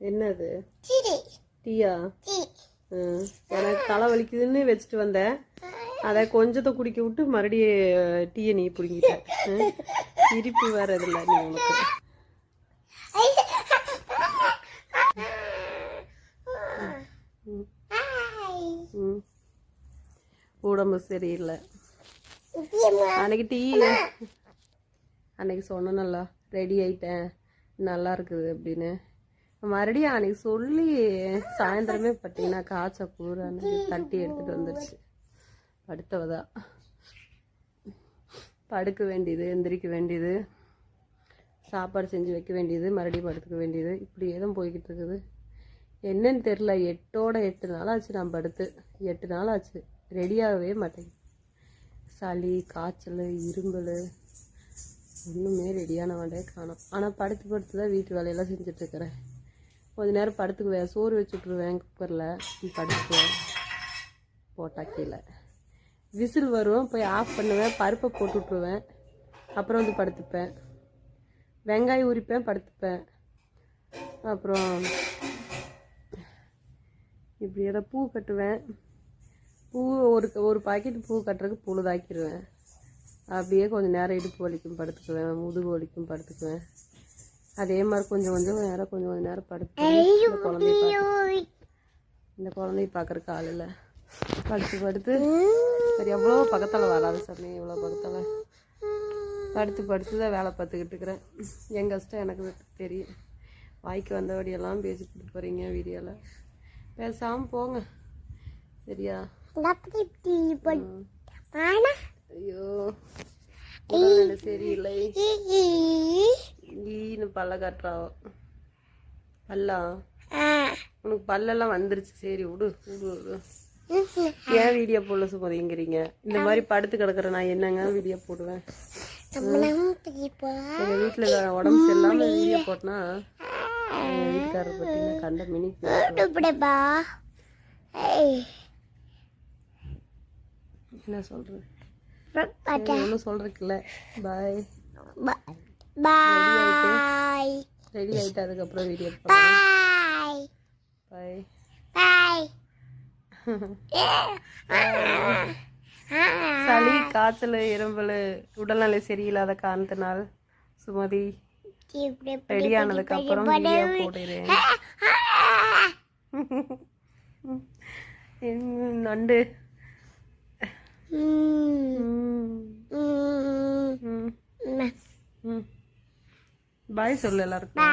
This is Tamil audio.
என்னது டீயா? எனக்கு தலை வலிக்குதுன்னு வச்சுட்டு வந்தேன். அதை கொஞ்சத்தை குடிக்க விட்டு மறுபடியும் டீயை நீ பிடிங்கிட்ட. திருப்பி வேற இதில்ல நீ உனக்கு. உடம்பு சரியில்லை. அன்னைக்கு டீ அன்னைக்கு சொன்னேன்ல ரெடி ஆயிட்டேன் நல்லா இருக்குது அப்படின்னு. மறுபடியும் அன்னைக்கு சொல்லி சாயந்தரமே பார்த்தீங்கன்னா காய்ச்ச கூறான்னு தட்டி எடுத்துட்டு வந்துடுச்சு. படுத்தவதான் படுக்க வேண்டியது, எந்திரிக்க வேண்டியது, சாப்பாடு செஞ்சு வைக்க வேண்டியது, மறுபடியும் படுத்துக்க வேண்டியது, இப்படியே தான் போய்கிட்டு இருக்குது. என்னன்னு தெரில. 8 நாள் ஆச்சு நான் படுத்து. 8 நாள் ஆச்சு. ரெடியாகவே மாட்டேங்குது. சளி, காய்ச்சல், இரும்பல் ஒன்றுமே ரெடியான வேண்டிய காணும். ஆனால் படுத்து தான் வீட்டு வேலையெல்லாம் செஞ்சிட்ருக்கிறேன். கொஞ்சம் நேரம் படுத்துக்குவேன். சோறு வச்சு விட்ருவேன் குக்கரில். படுத்துக்குவேன். போட்டால் கீழே விசில் வரும். போய் ஆஃப் பண்ணுவேன். பருப்பை போட்டு விட்ருவேன். அப்புறம் வந்து படுத்துப்பேன். வெங்காயம் உரிப்பேன், படுத்துப்பேன். அப்புறம் இப்படி ஏதோ பூ கட்டுவேன். பூ ஒரு பாக்கெட் பூ கட்டுறதுக்கு பொழுதாக்கிடுவேன். அப்படியே கொஞ்சம் நேரம் இடுப்பு வலிக்கும் படுத்துக்குவேன், முதுகு வலிக்கும் படுத்துக்குவேன். அதே மாதிரி கொஞ்சம் நேரம் படுத்துக்குவேன். இந்த குழந்தைய பார்க்குறக்கு ஆள் இல்லை. படுத்து சரி எவ்வளோ பக்கத்தில் வராது சாமி. இவ்வளோ பக்கத்தில் படுத்து தான் வேலை பார்த்துக்கிட்டு இருக்கிறேன். என் கஷ்டம் எனக்கு தெரியும். வாய்க்கு வந்தபடியெல்லாம் பேசிக்கிட்டு போகிறீங்க வீடியோவில். பேசாமல் போங்க சரியா? ஐயோ சரியில்லை. ஈன்னு பல்ல காட்டுறாவோ. பல்லா உனக்கு பல்லெல்லாம் வந்துருச்சு. சரி விடு. ஏன் வீடியோ போடல சுமதிங்கிறீங்க? இந்த மாதிரி படுத்து கிடக்குற நான் என்னங்க வீடியோ போடுவேன்? எங்க வீட்டில் உடம்பு சரியில்லாம வீடியோ போட்டனா எங்கள் வீட்டுக்காரர் பார்த்தீங்கன்னா கண்ட மினி என்ன சொல்றது? ஒன்றும் சொல்றதுக்குல்ல. பாய் பாய். ரெடி ஆயிட்டு அதுக்கப்புறம் வீடியோ பாய் பாய் பாய். சளி, காய்ச்சல், இரும்பல், உடல்நிலை சரியில்லாத காரணத்தினால் சுமதி ரெடி ஆனதுக்கு அப்புறம் வீடியோ போடுறேன். நண்டு பாய் சொல்லு எல்லாருக்கும்.